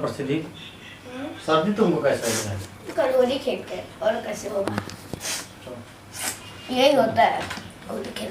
प्रसिद्धि सर्दी तुमको कैसा लगा? कटोरी खेल के और कैसे होगा? यही होता है कटोरी खेल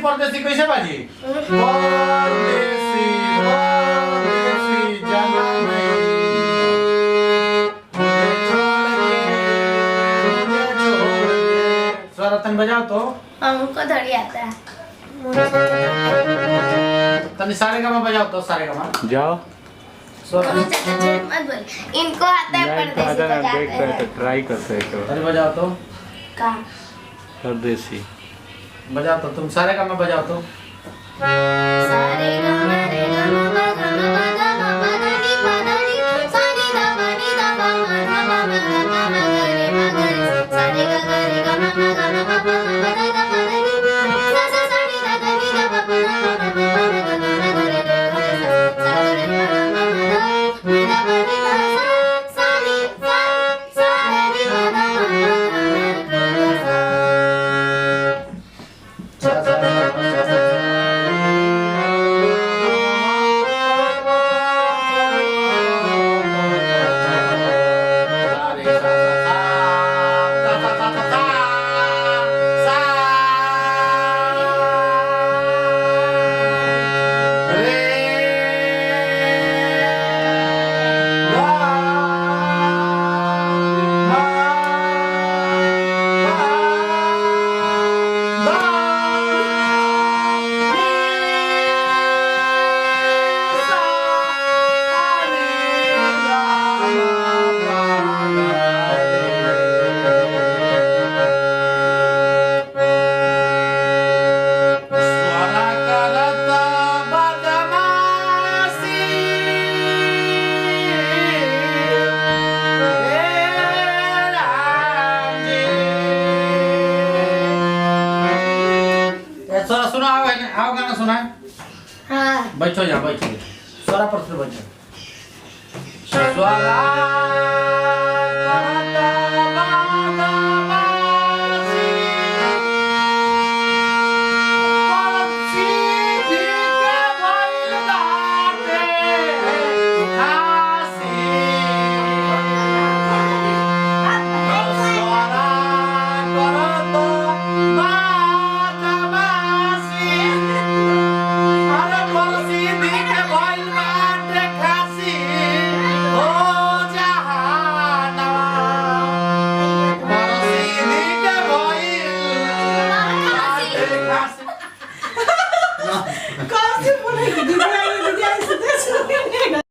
परदेसी कैसे बाजी? परदेसी परदेसी जाना नहीं मुझे छोड़ के। स्वरा तन बजाओ तो। हमको थोड़ी आता है। तनी सारे गामा बजाओ तो सारे गामा। जाओ। स्वरा मत बोल। इनको आता है परदेसी बजाते हैं। ट्राई करते हैं। तनी बजाओ तो। का? परदेसी। बजाओ तो तुम सारे गामा बजाओ तो। सारे गामा रे गामा गामा गामा गामा नी पानी सारे गामा नी गामा गामा गामा गामा रे मगर सारे गामा रे गामा गामा गामा गामा गामा रे सा सा सारे गामा नी गामा गामा गामा गामा रे सारे गामा नी गामा रे सारे सारे गामा आओ गाना सुना। हाँ। बैठो यहाँ बैठो। स्वरा पर से बैठो। स्वरा कौन से बोलेगी?